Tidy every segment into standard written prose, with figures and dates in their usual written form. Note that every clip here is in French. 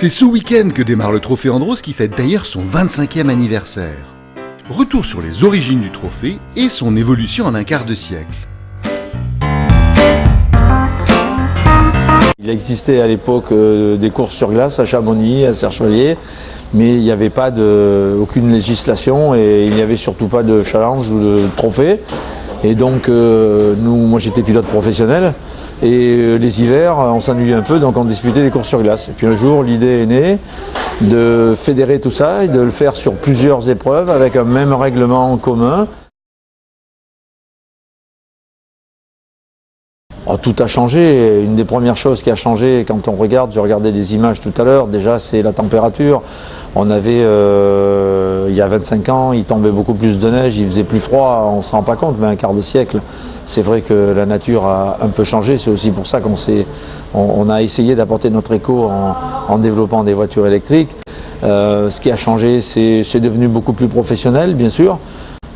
C'est ce week-end que démarre le Trophée Andros qui fête d'ailleurs son 25e anniversaire. Retour sur les origines du trophée et son évolution en un quart de siècle. Il existait à l'époque des courses sur glace à Chamonix, à Serre-Chevalier, mais il n'y avait pas aucune législation et il n'y avait surtout pas de challenge ou de trophée. Et donc moi j'étais pilote professionnel et les hivers on s'ennuyait un peu, donc on disputait des courses sur glace. Et puis un jour l'idée est née de fédérer tout ça et de le faire sur plusieurs épreuves avec un même règlement commun. Alors, tout a changé. Une des premières choses qui a changé quand on regarde, je regardais des images tout à l'heure, déjà c'est la température. On avait, il y a 25 ans, il tombait beaucoup plus de neige, il faisait plus froid, on ne se rend pas compte, mais un quart de siècle, c'est vrai que la nature a un peu changé. C'est aussi pour ça qu'on a essayé d'apporter notre écho en développant des voitures électriques. Ce qui a changé, c'est devenu beaucoup plus professionnel, bien sûr,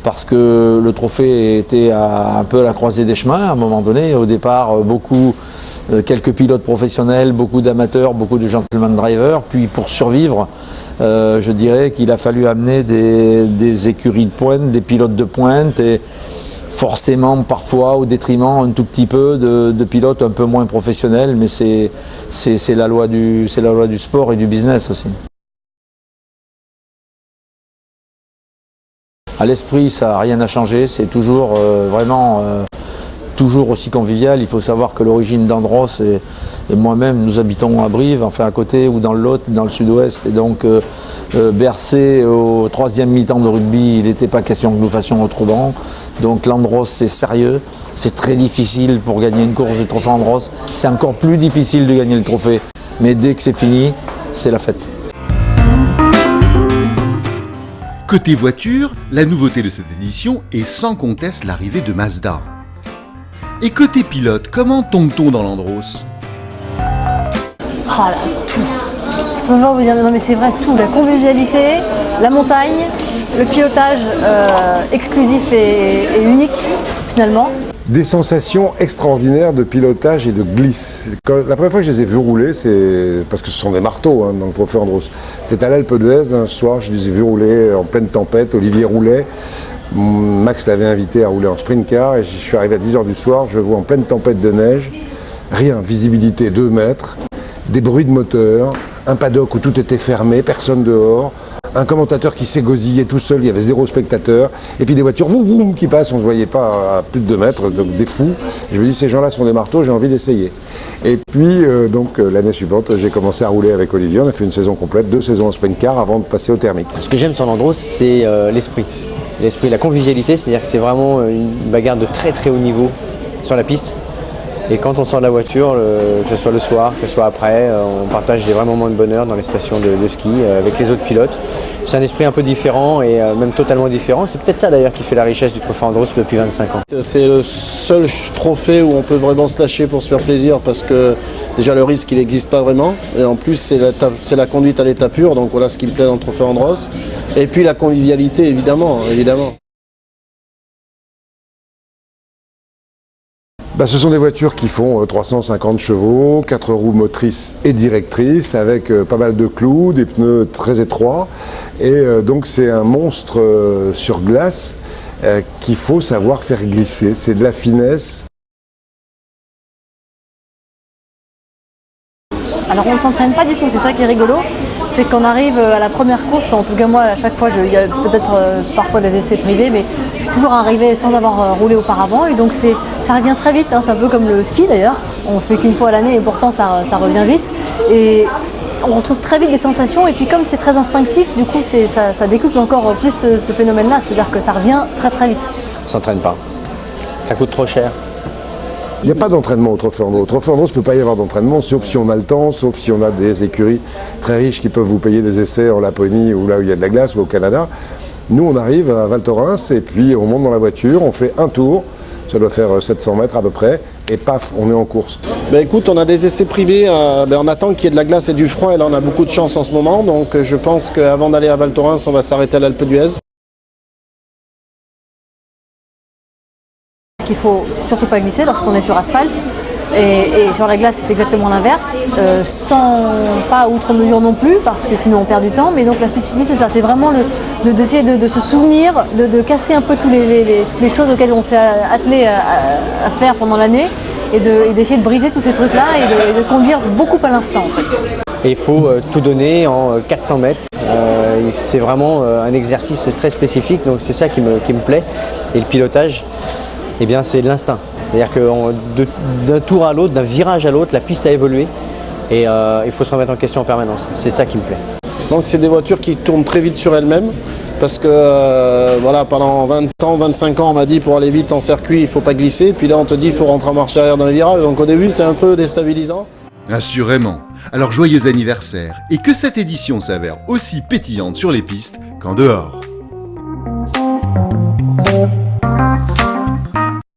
parce que le trophée était un peu à la croisée des chemins à un moment donné. Au départ, quelques pilotes professionnels, beaucoup d'amateurs, beaucoup de gentleman drivers. Puis pour survivre, je dirais qu'il a fallu amener des écuries de pointe, des pilotes de pointe, et forcément parfois au détriment un tout petit peu de pilotes un peu moins professionnels, mais c'est la loi du sport et du business aussi. À l'esprit, ça n'a rien à changer, c'est toujours vraiment toujours aussi convivial. Il faut savoir que l'origine d'Andros et moi-même, nous habitons à Brive, enfin à côté, ou dans le Lot, dans le sud-ouest. Et donc, bercé au 3e mi-temps de rugby, il n'était pas question que nous fassions autrement. Donc l'Andros, c'est sérieux, c'est très difficile pour gagner une course du trophée Andros. C'est encore plus difficile de gagner le trophée. Mais dès que c'est fini, c'est la fête. Côté voiture, la nouveauté de cette édition est sans conteste l'arrivée de Mazda. Et côté pilote, comment tombe-t-on dans l'Andros? Ah là, tout. Je peux pas vous dire, non mais c'est vrai, tout. La convivialité, la montagne, le pilotage exclusif et unique finalement. Des sensations extraordinaires de pilotage et de glisse. La première fois que je les ai vus rouler, c'est parce que ce sont des marteaux dans le Trophée Andros. C'était à l'Alpe d'Huez, un soir, je les ai vus rouler en pleine tempête, Olivier roulait. Max l'avait invité à rouler en sprint car et je suis arrivé à 10 h du soir, je vois en pleine tempête de neige, rien, visibilité 2 mètres, des bruits de moteur, un paddock où tout était fermé, personne dehors, un commentateur qui s'égosillait tout seul, il y avait 0 spectateur, et puis des voitures vroom, vroom, qui passent, on ne se voyait pas à plus de 2 mètres, donc des fous. Je me dis, ces gens-là sont des marteaux, j'ai envie d'essayer. Et puis, l'année suivante, j'ai commencé à rouler avec Olivier, on a fait une saison complète, 2 saisons en sprint car avant de passer au thermique. Ce que j'aime sur l'Andros, c'est l'esprit. L'esprit, la convivialité, c'est-à-dire que c'est vraiment une bagarre de très très haut niveau sur la piste. Et quand on sort de la voiture, que ce soit le soir, que ce soit après, on partage des vrais moments de bonheur dans les stations de ski avec les autres pilotes. C'est un esprit un peu différent et même totalement différent. C'est peut-être ça d'ailleurs qui fait la richesse du Trophée Andros depuis 25 ans. C'est le seul trophée où on peut vraiment se lâcher pour se faire plaisir parce que déjà le risque il n'existe pas vraiment. Et en plus c'est la conduite à l'état pur, donc voilà ce qui me plaît dans le Trophée Andros. Et puis la convivialité évidemment. Ce sont des voitures qui font 350 chevaux, 4 roues motrices et directrices, avec pas mal de clous, des pneus très étroits. Et donc c'est un monstre sur glace qu'il faut savoir faire glisser. C'est de la finesse. Alors on ne s'entraîne pas du tout, c'est ça qui est rigolo. C'est qu'on arrive à la première course, en tout cas moi à chaque fois, il y a peut-être parfois des essais privés, mais je suis toujours arrivée sans avoir roulé auparavant et donc ça revient très vite, c'est un peu comme le ski d'ailleurs, on fait qu'une fois à l'année et pourtant ça revient vite et on retrouve très vite des sensations et puis comme c'est très instinctif, du coup ça décuple encore plus ce phénomène-là, c'est-à-dire que ça revient très très vite. On ne s'entraîne pas, ça coûte trop cher. Il n'y a pas d'entraînement au Trophée Andros. Au Trophée Andros, il ne peut pas y avoir d'entraînement, sauf si on a le temps, sauf si on a des écuries très riches qui peuvent vous payer des essais en Laponie ou là où il y a de la glace ou au Canada. Nous, on arrive à Val Thorens et puis on monte dans la voiture, on fait un tour, ça doit faire 700 mètres à peu près, et paf, on est en course. Écoute, on a des essais privés, on attend qu'il y ait de la glace et du froid et là on a beaucoup de chance en ce moment, donc je pense qu'avant d'aller à Val Thorens, on va s'arrêter à l'Alpe d'Huez. Qu'il faut surtout pas glisser lorsqu'on est sur asphalte. Et sur la glace, c'est exactement l'inverse, sans pas outre mesure non plus, parce que sinon on perd du temps. Mais donc la spécificité, c'est ça, c'est vraiment d'essayer de se souvenir, de casser un peu toutes les choses auxquelles on s'est attelé à faire pendant l'année, et d'essayer de briser tous ces trucs-là et de conduire beaucoup à l'instant en fait. Et il faut tout donner en 400 mètres. C'est vraiment un exercice très spécifique, donc c'est ça qui me plaît. Et le pilotage, eh bien, c'est de l'instinct. C'est-à-dire que d'un tour à l'autre, d'un virage à l'autre, la piste a évolué et il faut se remettre en question en permanence. C'est ça qui me plaît. Donc c'est des voitures qui tournent très vite sur elles-mêmes parce que voilà, pendant 20 ans, 25 ans, on m'a dit pour aller vite en circuit, il ne faut pas glisser. Puis là, on te dit il faut rentrer en marche arrière dans les virages. Donc au début, c'est un peu déstabilisant. Assurément. Alors joyeux anniversaire et que cette édition s'avère aussi pétillante sur les pistes qu'en dehors.